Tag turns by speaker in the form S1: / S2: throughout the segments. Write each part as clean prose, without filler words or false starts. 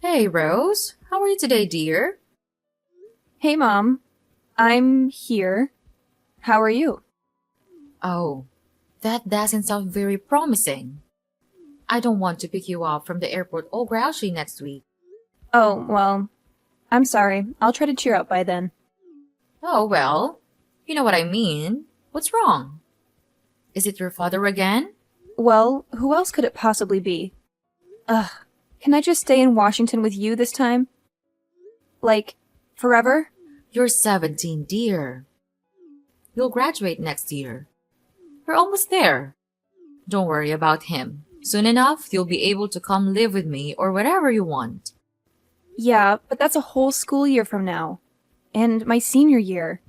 S1: Hey, Rose. How are you today, dear?
S2: Hey, Mom. I'm here. How are you?
S1: Oh, that doesn't sound very promising. I don't want to pick you up from the airport all grouchy next week.
S2: Oh, well, I'm sorry. I'll try to cheer up by then.
S1: Oh, well, you know what I mean. What's wrong? Is it your father again?
S2: Well, who else could it possibly be? Ugh, can I just stay in Washington with you this time? Like, forever?
S1: You're 17, dear. You'll graduate next year. You're almost there. Don't worry about him. Soon enough, you'll be able to come live with me or whatever you want.
S2: Yeah, but that's a whole school year from now. And my senior year.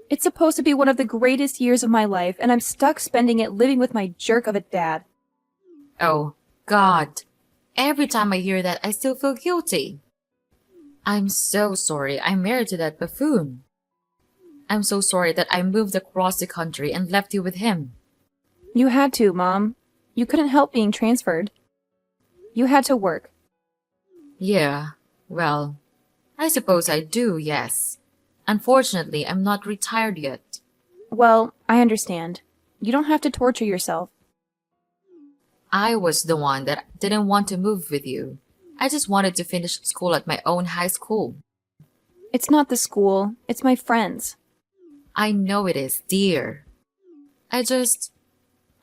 S2: It's supposed to be one of the greatest years of my life, and I'm stuck spending it living with my jerk of a dad.
S1: Oh, God. Every time I hear that, I still feel guilty. I'm so sorry I married to that buffoon. I'm so sorry that I moved across the country and left you with him.
S2: You had to, Mom. You couldn't help being transferred. You had to work.
S1: Yeah, well, I suppose I do, yes. Unfortunately, I'm not retired yet.
S2: Well, I understand. You don't have to torture yourself.
S1: I was the one that didn't want to move with you. I just wanted to finish school at my own high school.
S2: It's not the school, it's my friends.
S1: I know it is, dear. I just.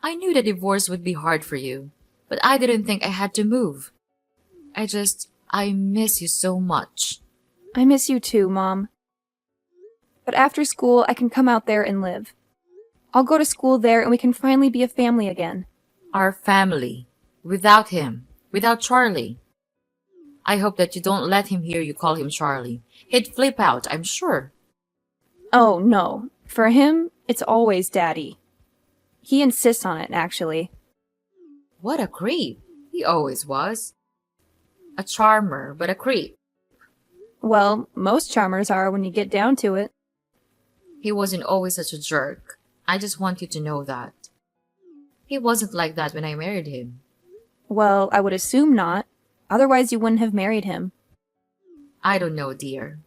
S1: I knew the divorce would be hard for you, but I didn't think I had to move. I miss you so much.
S2: I miss you too, Mom. But after school, I can come out there and live. I'll go to school there and we can finally be a family again.
S1: Our family. Without him. Without Charlie. I hope that you don't let him hear you call him Charlie. He'd flip out, I'm sure.
S2: Oh, no. For him, it's always Daddy. He insists on it, actually.
S1: What a creep. He always was. A charmer, but a creep.
S2: Well, most charmers are when you get down to it.
S1: He wasn't always such a jerk. I just want you to know that. He wasn't like that when I married him.
S2: Well, I would assume not. Otherwise, you wouldn't have married him.
S1: I don't know, dear.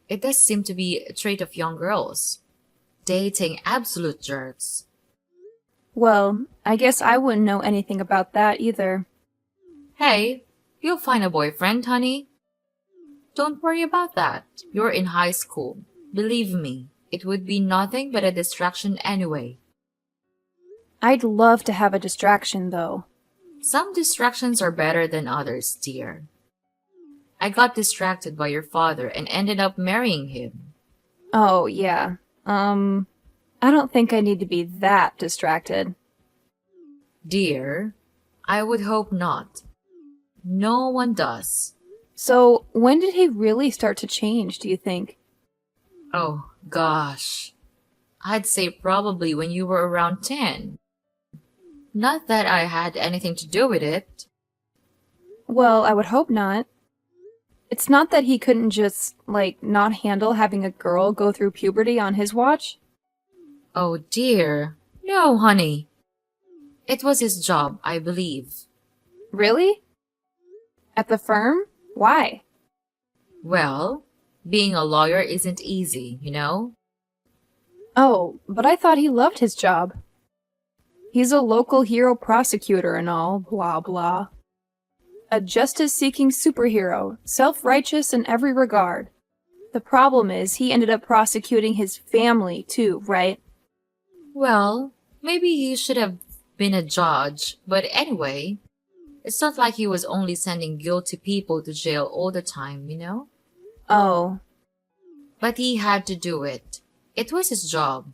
S1: It does seem to be a trait of young girls. Dating absolute jerks.
S2: Well, I guess I wouldn't know anything about that either.
S1: Hey, you'll find a boyfriend, honey. Don't worry about that. You're in high school. Believe me, it would be nothing but a distraction anyway.
S2: I'd love to have a distraction, though.
S1: Some distractions are better than others, dear. I got distracted by your father and ended up marrying him.
S2: Oh, yeah. I don't think I need to be that distracted.
S1: Dear, I would hope not. No one does.
S2: So, when did he really start to change, do you think?
S1: Oh, gosh. I'd say probably when you were around 10. Not that I had anything to do with it.
S2: Well, I would hope not. It's not that he couldn't just, not handle having a girl go through puberty on his watch.
S1: Oh, dear. No, honey. It was his job, I believe.
S2: Really? At the firm? Why?
S1: Well, being a lawyer isn't easy, you know?
S2: Oh, but I thought he loved his job. He's a local hero prosecutor and all, blah blah. A justice-seeking superhero, self-righteous in every regard. The problem is he ended up prosecuting his family too, right?
S1: Well, maybe he should have been a judge, but anyway, it's not like he was only sending guilty people to jail all the time, you know?
S2: Oh,
S1: But he had to do it. It was his job.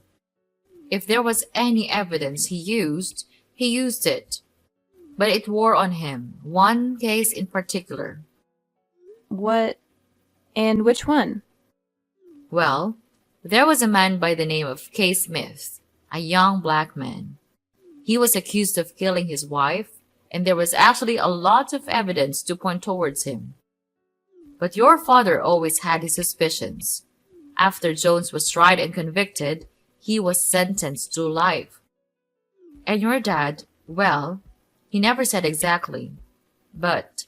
S1: If there was any evidence he used it. But it wore on him, one case in particular.
S2: what? And which one?
S1: Well, there was a man by the name of K. Smith, a young black man. He was accused of killing his wife, and there was actually a lot of evidence to point towards him. But your father always had his suspicions. After Jones was tried and convicted, he was sentenced to life. And your dad, well, he never said exactly. But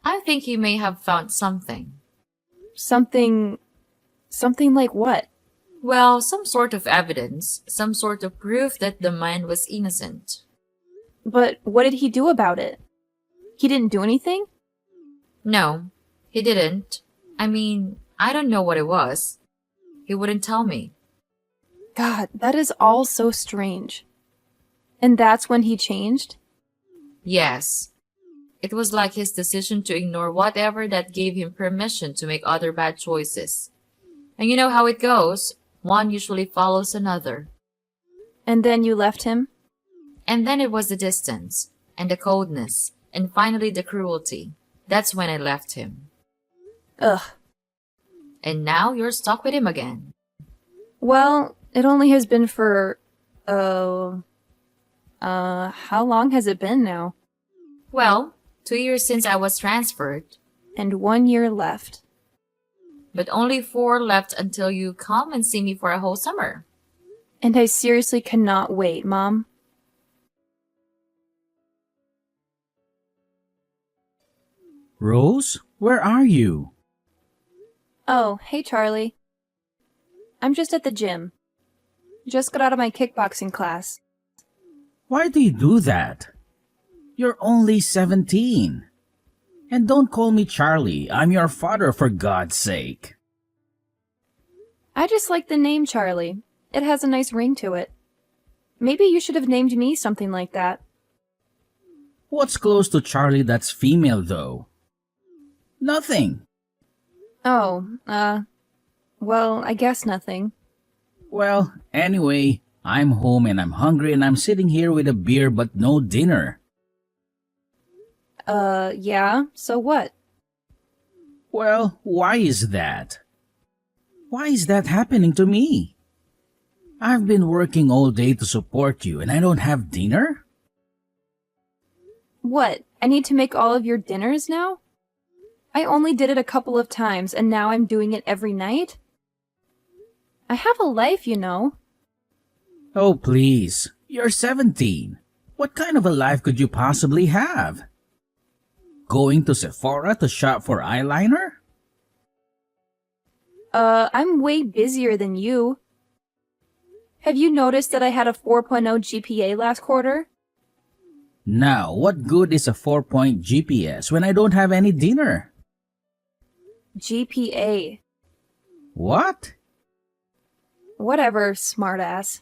S1: I think he may have found something.
S2: Something. Something like what?
S1: Well, some sort of evidence, some sort of proof that the man was innocent.
S2: But what did he do about it? He didn't do anything?
S1: No, he didn't. I mean, I don't know what it was. He wouldn't tell me.
S2: God, that is all so strange. And that's when he changed?
S1: Yes. It was like his decision to ignore whatever that gave him permission to make other bad choices. And you know how it goes. One usually follows another.
S2: And then you left him?
S1: And then it was the distance, and the coldness, and finally the cruelty. That's when I left him.
S2: Ugh.
S1: And now you're stuck with him again.
S2: Well, it only has been for, how long has it been now?
S1: Well, 2 years since I was transferred,
S2: And 1 year left.
S1: but only 4 left until you come and see me for a whole summer.
S2: And I seriously cannot wait, Mom.
S3: Rose, where are you?
S2: Oh, hey Charlie. I'm just at the gym. Just got out of my kickboxing class.
S3: Why do you do that? You're only 17. And don't call me Charlie. I'm your father, for God's sake.
S2: I just like the name Charlie. It has a nice ring to it. Maybe you should have named me something like that.
S3: What's close to Charlie that's female, though? Nothing.
S2: Oh, well, I guess nothing.
S3: Well, anyway, I'm home and I'm hungry and I'm sitting here with a beer but no dinner.
S2: Yeah, so what?
S3: Well, why is that? Why is that happening to me? I've been working all day to support you and I don't have dinner?
S2: What, I need to make all of your dinners now? I only did it a couple of times and now I'm doing it every night? I have a life, you know.
S3: Oh, please. You're 17. What kind of a life could you possibly have? Going to Sephora to shop for eyeliner?
S2: I'm way busier than you. Have you noticed that I had a 4.0 GPA last quarter?
S3: Now, what good is a 4-point GPS when I don't have any dinner?
S2: GPA.
S3: What?
S2: Whatever, smartass.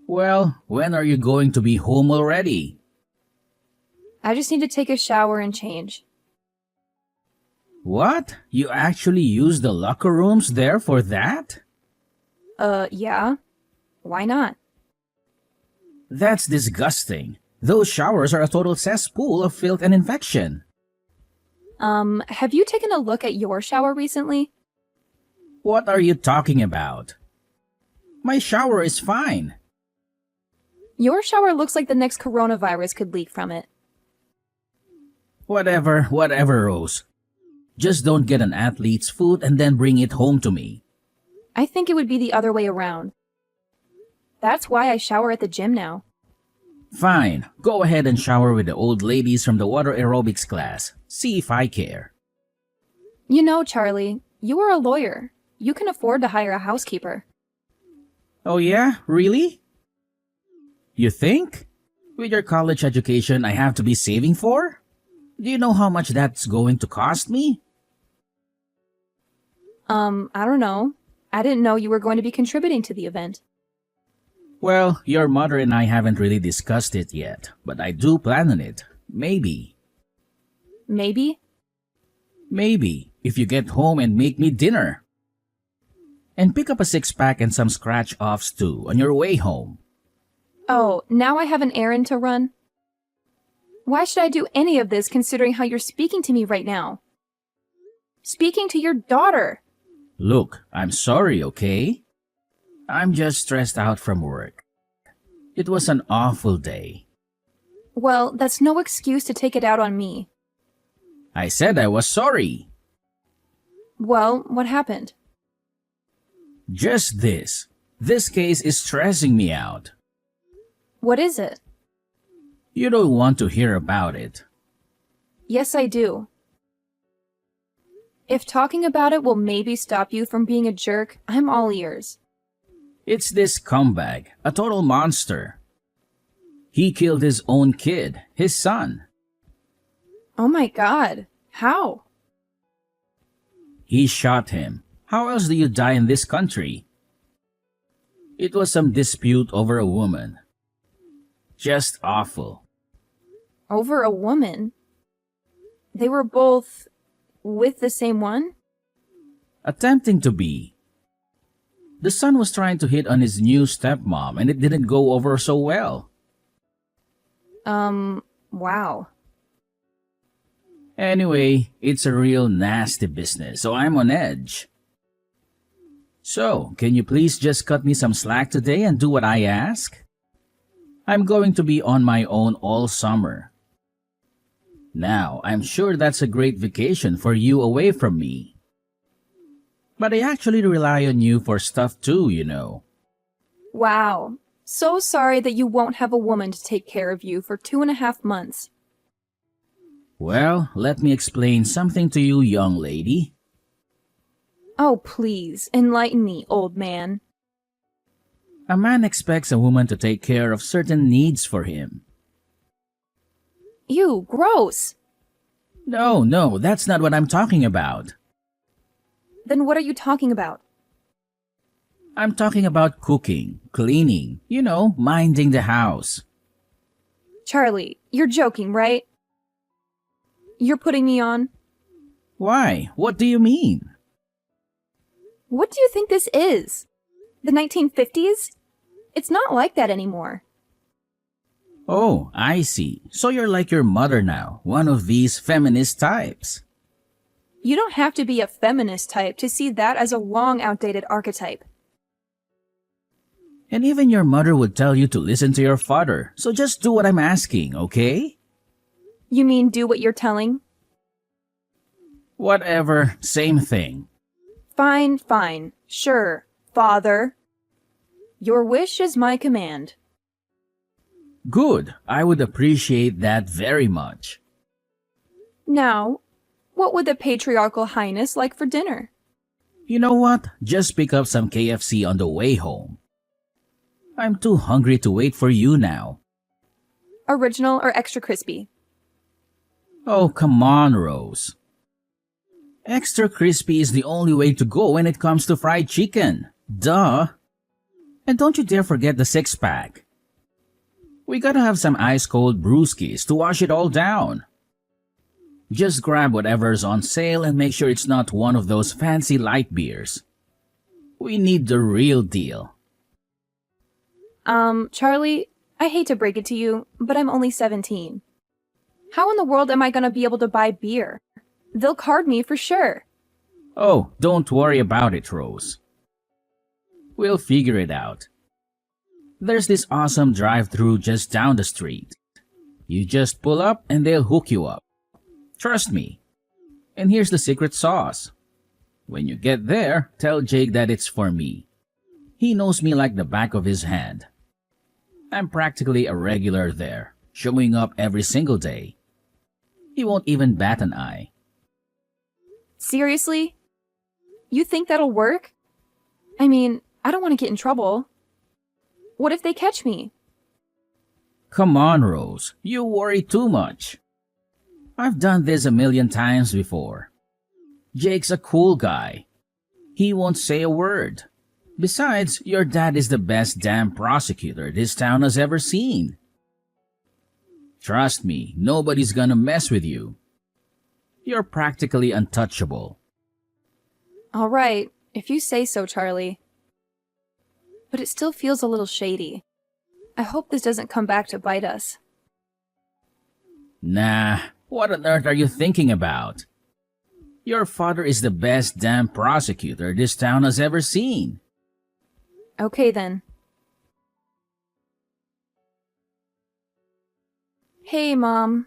S3: Well, when are you going to be home already?
S2: I just need to take a shower and change.
S3: What? You actually use the locker rooms there for that?
S2: Yeah. Why not?
S3: That's disgusting. Those showers are a total cesspool of filth and infection.
S2: Have you taken a look at your shower recently?
S3: What are you talking about? My shower is fine.
S2: Your shower looks like the next coronavirus could leak from it.
S3: Whatever, Rose. Just don't get an athlete's foot and then bring it home to me.
S2: I think it would be the other way around. That's why I shower at the gym now.
S3: Fine, go ahead and shower with the old ladies from the water aerobics class. See if I care.
S2: You know, Charlie, you are a lawyer. You can afford to hire a housekeeper.
S3: Oh yeah? Really? You think? With your college education I have to be saving for? Do you know how much that's going to cost me?
S2: I don't know. I didn't know you were going to be contributing to the event.
S3: Well, your mother and I haven't really discussed it yet, but I do plan on it. Maybe.
S2: Maybe?
S3: Maybe, if you get home and make me dinner. And pick up a 6-pack and some scratch-offs too on your way home.
S2: Oh, now I have an errand to run? Why should I do any of this considering how you're speaking to me right now? Speaking to your daughter!
S3: Look, I'm sorry, okay? I'm just stressed out from work. It was an awful day.
S2: Well, that's no excuse to take it out on me.
S3: I said I was sorry.
S2: Well, what happened?
S3: Just this. This case is stressing me out.
S2: What is it?
S3: You don't want to hear about it.
S2: Yes, I do. If talking about it will maybe stop you from being a jerk, I'm all ears.
S3: It's this scumbag, a total monster. He killed his own kid, his son.
S2: Oh my god. How?
S3: He shot him. How else do you die in this country? It was some dispute over a woman. Just awful.
S2: Over a woman? They were both with the same one?
S3: Attempting to be. The son was trying to hit on his new stepmom and it didn't go over so well.
S2: Wow.
S3: Anyway, it's a real nasty business, so I'm on edge. So, can you please just cut me some slack today and do what I ask? I'm going to be on my own all summer. Now, I'm sure that's a great vacation for you away from me. But I actually rely on you for stuff too, you know.
S2: Wow. So sorry that you won't have a woman to take care of you for 2.5 months.
S3: Well, let me explain something to you, young lady.
S2: Oh, please, enlighten me, old man.
S3: A man expects a woman to take care of certain needs for him.
S2: Ew, gross.
S3: No, that's not what I'm talking about.
S2: Then what are you talking about?
S3: I'm talking about cooking, cleaning, minding the house.
S2: Charlie, you're joking, right? You're putting me on?
S3: Why? What do you mean?
S2: What do you think this is? The 1950s? It's not like that anymore.
S3: Oh, I see. So you're like your mother now, one of these feminist types.
S2: You don't have to be a feminist type to see that as a long outdated archetype.
S3: And even your mother would tell you to listen to your father, so just do what I'm asking, okay?
S2: You mean do what you're telling?
S3: Whatever, same thing.
S2: Fine. Sure, father. Your wish is my command.
S3: Good, I would appreciate that very much.
S2: Now, what would the patriarchal highness like for dinner?
S3: You know what? Just pick up some KFC on the way home. I'm too hungry to wait for you now.
S2: Original or extra crispy?
S3: Oh, come on, Rose. Extra crispy is the only way to go when it comes to fried chicken. Duh. And don't you dare forget the 6-pack. We gotta have some ice-cold brewskis to wash it all down. Just grab whatever's on sale and make sure it's not one of those fancy light beers. We need the real deal.
S2: Charlie, I hate to break it to you, but I'm only 17. How in the world am I gonna be able to buy beer? They'll card me for sure.
S3: Oh, don't worry about it, Rose. We'll figure it out. There's this awesome drive-thru just down the street. You just pull up and they'll hook you up. Trust me. And here's the secret sauce. When you get there, tell Jake that it's for me. He knows me like the back of his hand. I'm practically a regular there, showing up every single day. He won't even bat an eye.
S2: Seriously? You think that'll work? I mean, I don't want to get in trouble. What if they catch me?
S3: Come on, Rose. You worry too much. I've done this a million times before. Jake's a cool guy. He won't say a word. Besides, your dad is the best damn prosecutor this town has ever seen. Trust me, nobody's gonna mess with you. You're practically untouchable.
S2: All right, if you say so, Charlie. But it still feels a little shady. I hope this doesn't come back to bite us.
S3: Nah, what on earth are you thinking about? Your father is the best damn prosecutor this town has ever seen.
S2: Okay then. Hey, Mom.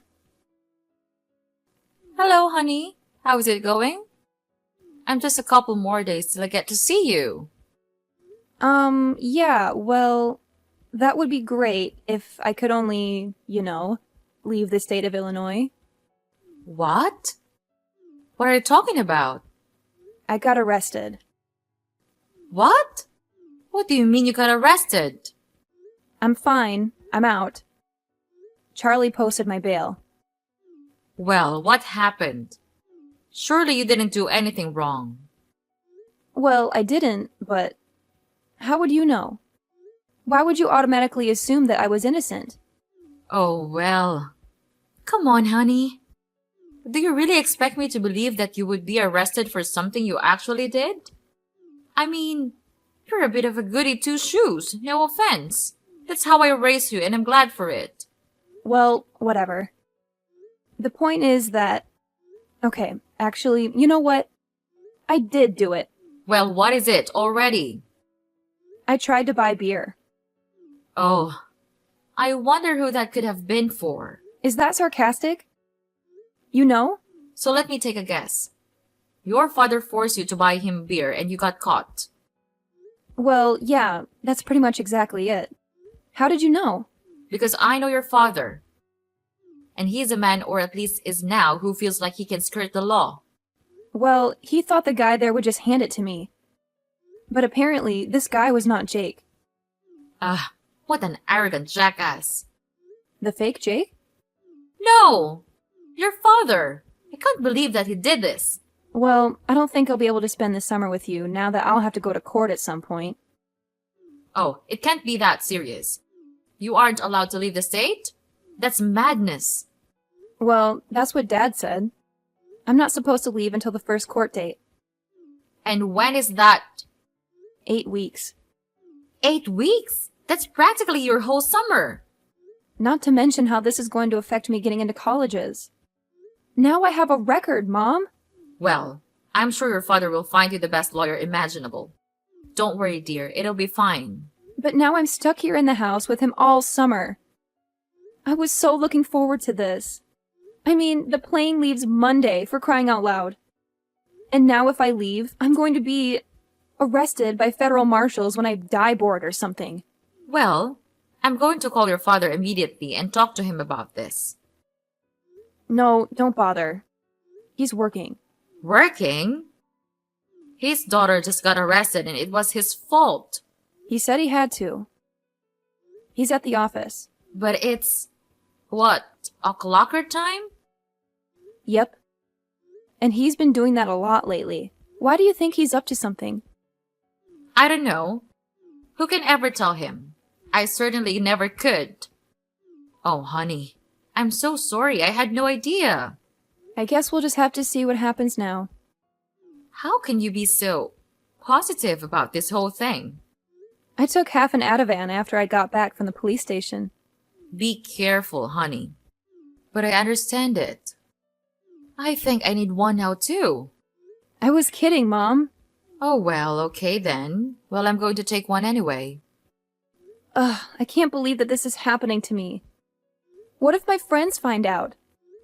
S1: Hello, honey. How's it going? I'm just a couple more days till I get to see you.
S2: Yeah, well, that would be great if I could only, leave the state of Illinois.
S1: What? What are you talking about?
S2: I got arrested.
S1: What? What do you mean you got arrested?
S2: I'm fine. I'm out. Charlie posted my bail.
S1: Well, what happened? Surely you didn't do anything wrong.
S2: Well, I didn't, but how would you know? Why would you automatically assume that I was innocent?
S1: Oh, well. Come on, honey. Do you really expect me to believe that you would be arrested for something you actually did? I mean, you're a bit of a goody two-shoes, no offense. That's how I raised you, and I'm glad for it.
S2: Well, whatever. The point is that... Okay, actually, you know what? I did do it.
S1: Well, what is it already?
S2: I tried to buy beer.
S1: Oh, I wonder who that could have been for.
S2: Is that sarcastic? You know?
S1: So let me take a guess. Your father forced you to buy him beer and you got caught.
S2: Well, yeah, that's pretty much exactly it. How did you know?
S1: Because I know your father. And he is a man, or at least is now, who feels like he can skirt the law.
S2: Well, he thought the guy there would just hand it to me. But apparently, this guy was not Jake.
S1: Ah, what an arrogant jackass.
S2: The fake Jake?
S1: No! Your father! I can't believe that he did this.
S2: Well, I don't think I'll be able to spend the summer with you now that I'll have to go to court at some point.
S1: Oh, it can't be that serious. You aren't allowed to leave the state? That's madness.
S2: Well, that's what Dad said. I'm not supposed to leave until the first court date.
S1: And when is that?
S2: 8 weeks.
S1: 8 weeks? That's practically your whole summer.
S2: Not to mention how this is going to affect me getting into colleges. Now I have a record, Mom.
S1: Well, I'm sure your father will find you the best lawyer imaginable. Don't worry, dear. It'll be fine.
S2: But now I'm stuck here in the house with him all summer. I was so looking forward to this. I mean, the plane leaves Monday, for crying out loud. And now if I leave, I'm going to be arrested by federal marshals when I die bored or something.
S1: Well, I'm going to call your father immediately and talk to him about this.
S2: No, don't bother. He's working.
S1: Working? His daughter just got arrested and it was his fault.
S2: He said he had to. He's at the office.
S1: But it's... what, o'clocker time?
S2: Yep. And he's been doing that a lot lately. Why do you think he's up to something?
S1: I don't know. Who can ever tell him? I certainly never could. Oh, honey. I'm so sorry. I had no idea.
S2: I guess we'll just have to see what happens now.
S1: How can you be so positive about this whole thing?
S2: I took half an Ativan after I got back from the police station.
S1: Be careful, honey. But I understand it. I think I need one now, too.
S2: I was kidding, Mom.
S1: Oh, well, okay then. Well, I'm going to take one anyway.
S2: Ugh, I can't believe that this is happening to me. What if my friends find out?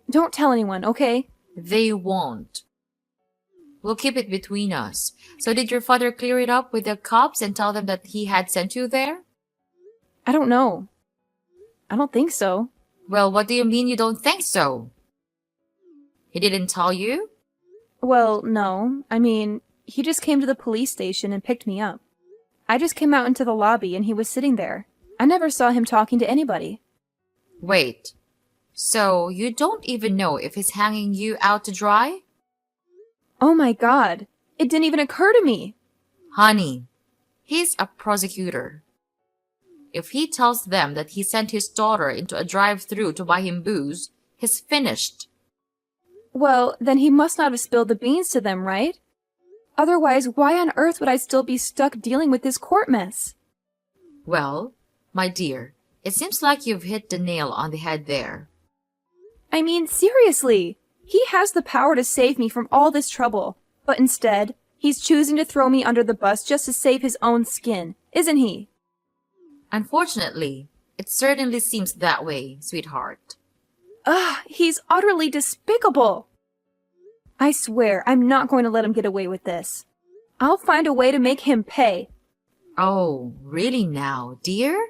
S2: Don't tell anyone, okay?
S1: They won't. We'll keep it between us. So did your father clear it up with the cops and tell them that he had sent you there?
S2: I don't know. I don't think so.
S1: Well, what do you mean you don't think so? He didn't tell you?
S2: Well, no. I mean, he just came to the police station and picked me up. I just came out into the lobby and he was sitting there. I never saw him talking to anybody.
S1: Wait. So you don't even know if he's hanging you out to dry?
S2: Oh my God. It didn't even occur to me.
S1: Honey, he's a prosecutor. If he tells them that he sent his daughter into a drive-thru to buy him booze, he's finished.
S2: Well, then he must not have spilled the beans to them, right? Otherwise, why on earth would I still be stuck dealing with this court mess?
S1: Well, my dear, it seems like you've hit the nail on the head there.
S2: I mean, seriously, he has the power to save me from all this trouble, but instead, he's choosing to throw me under the bus just to save his own skin, isn't he?
S1: Unfortunately, it certainly seems that way, sweetheart.
S2: Ugh, he's utterly despicable. I swear, I'm not going to let him get away with this. I'll find a way to make him pay.
S1: Oh, really now, dear?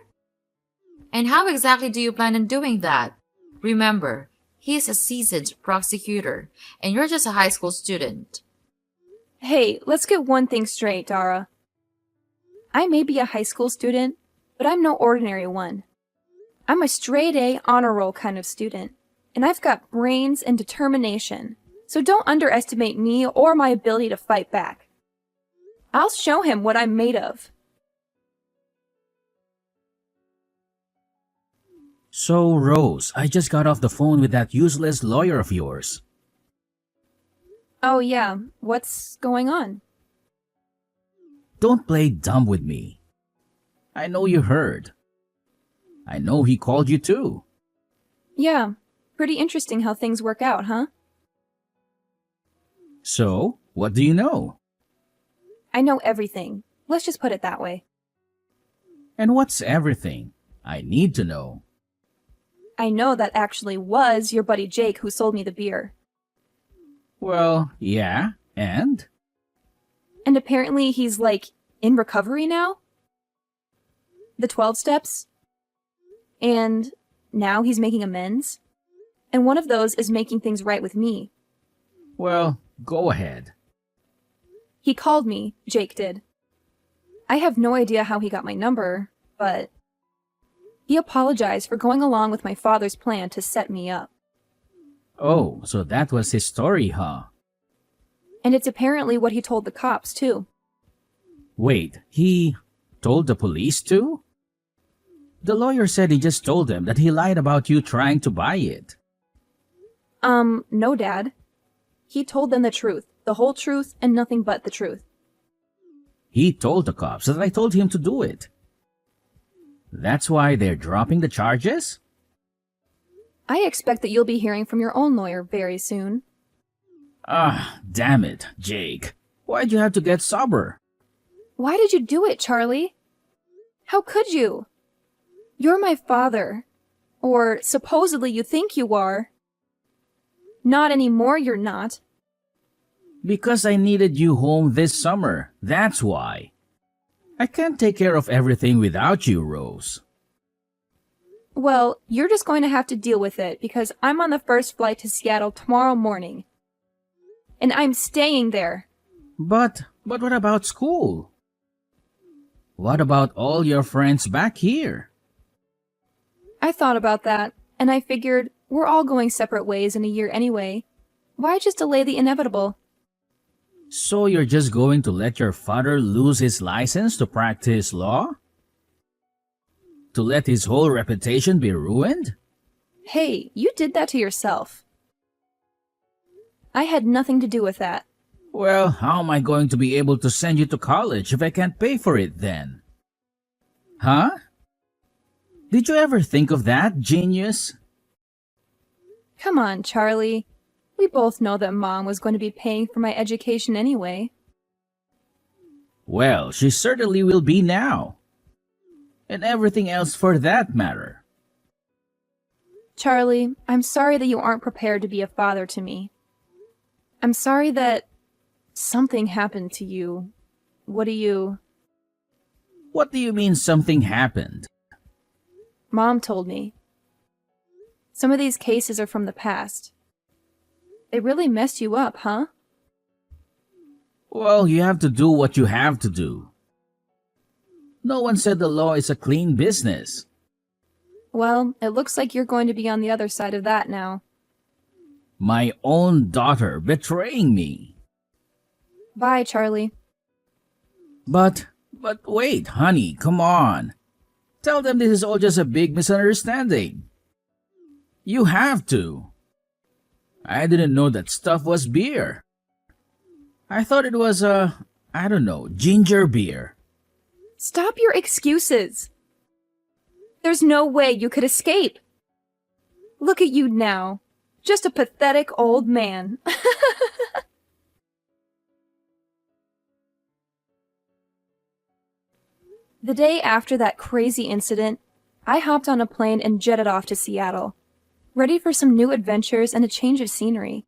S1: And how exactly do you plan on doing that? Remember, he is a seasoned prosecutor, and you're just a high school student.
S2: Hey, let's get one thing straight, Dara. I may be a high school student, but I'm no ordinary one. I'm a straight A honor roll kind of student, and I've got brains and determination, so don't underestimate me or my ability to fight back. I'll show him what I'm made of.
S3: So, Rose, I just got off the phone with that useless lawyer of yours.
S2: Oh yeah, what's going on?
S3: Don't play dumb with me. I know you heard. I know he called you too.
S2: Yeah, pretty interesting how things work out, huh?
S3: So, what do you know?
S2: I know everything. Let's just put it that way.
S3: And what's everything? I need to know.
S2: I know that actually was your buddy Jake who sold me the beer.
S3: Well, yeah, and?
S2: And apparently he's, like, in recovery now? The 12 steps? And now he's making amends? And one of those is making things right with me.
S3: Well, go ahead.
S2: He called me, Jake did. I have no idea how he got my number, but he apologized for going along with my father's plan to set me up.
S3: Oh, so that was his story, huh?
S2: And it's apparently what he told the cops, too.
S3: Wait, he told the police too? The lawyer said he just told them that he lied about you trying to buy it.
S2: No, Dad. He told them the truth, the whole truth, and nothing but the truth.
S3: He told the cops that I told him to do it. That's why they're dropping the charges?
S2: I expect that you'll be hearing from your own lawyer very soon.
S3: Ah, damn it, Jake. Why'd you have to get sober?
S2: Why did you do it, Charlie? How could you? You're my father. Or supposedly you think you are. Not anymore, you're not.
S3: Because I needed you home this summer. That's why. I can't take care of everything without you, Rose.
S2: Well, you're just going to have to deal with it because I'm on the first flight to Seattle tomorrow morning. And I'm staying there.
S3: But what about school? What about all your friends back here?
S2: I thought about that, and I figured we're all going separate ways in a year anyway. Why just delay the inevitable?
S3: So you're just going to let your father lose his license to practice law? To let his whole reputation be ruined?
S2: Hey, you did that to yourself. I had nothing to do with that.
S3: Well, how am I going to be able to send you to college if I can't pay for it then? Huh? Did you ever think of that, genius?
S2: Come on, Charlie. We both know that Mom was going to be paying for my education anyway.
S3: Well, she certainly will be now. And everything else for that matter.
S2: Charlie, I'm sorry that you aren't prepared to be a father to me. I'm sorry that something happened to you. What do you
S3: mean something happened?
S2: Mom told me. Some of these cases are from the past. They really messed you up, huh?
S3: Well, you have to do what you have to do. No one said the law is a clean business.
S2: Well, it looks like you're going to be on the other side of that now.
S3: My own daughter betraying me.
S2: Bye, Charlie.
S3: But wait, honey, come on. Tell them this is all just a big misunderstanding. You have to. I didn't know that stuff was beer. I thought it was ginger beer.
S2: Stop your excuses. There's no way you could escape. Look at you now. Just a pathetic old man. The day after that crazy incident, I hopped on a plane and jetted off to Seattle, ready for some new adventures and a change of scenery.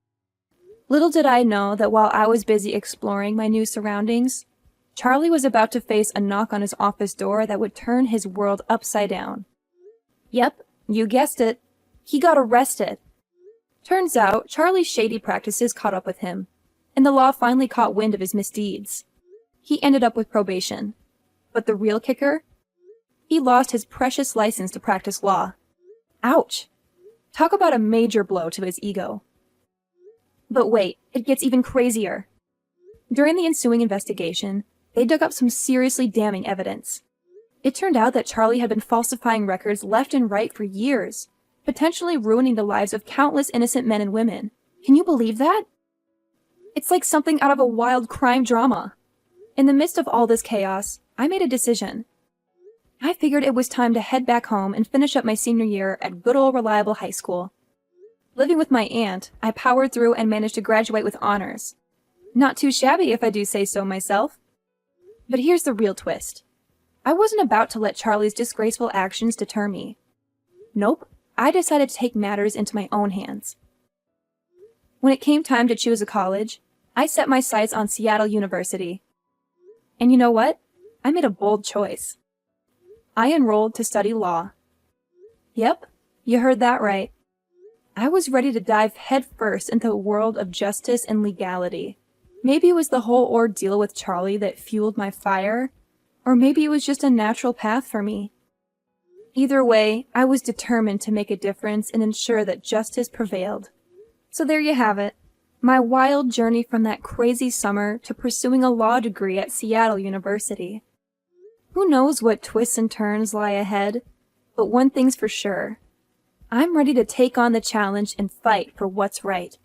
S2: Little did I know that while I was busy exploring my new surroundings, Charlie was about to face a knock on his office door that would turn his world upside down. Yep, you guessed it. He got arrested. Turns out, Charlie's shady practices caught up with him, and the law finally caught wind of his misdeeds. He ended up with probation. But the real kicker? He lost his precious license to practice law. Ouch! Talk about a major blow to his ego. But wait, it gets even crazier. During the ensuing investigation, they dug up some seriously damning evidence. It turned out that Charlie had been falsifying records left and right for years, potentially ruining the lives of countless innocent men and women. Can you believe that? It's like something out of a wild crime drama. In the midst of all this chaos, I made a decision. I figured it was time to head back home and finish up my senior year at good old reliable high school. Living with my aunt, I powered through and managed to graduate with honors. Not too shabby if I do say so myself. But here's the real twist. I wasn't about to let Charlie's disgraceful actions deter me. Nope, I decided to take matters into my own hands. When it came time to choose a college, I set my sights on Seattle University. And you know what? I made a bold choice. I enrolled to study law. Yep, you heard that right. I was ready to dive headfirst into the world of justice and legality. Maybe it was the whole ordeal with Charlie that fueled my fire, or maybe it was just a natural path for me. Either way, I was determined to make a difference and ensure that justice prevailed. So there you have it. My wild journey from that crazy summer to pursuing a law degree at Seattle University. Who knows what twists and turns lie ahead, but one thing's for sure. I'm ready to take on the challenge and fight for what's right.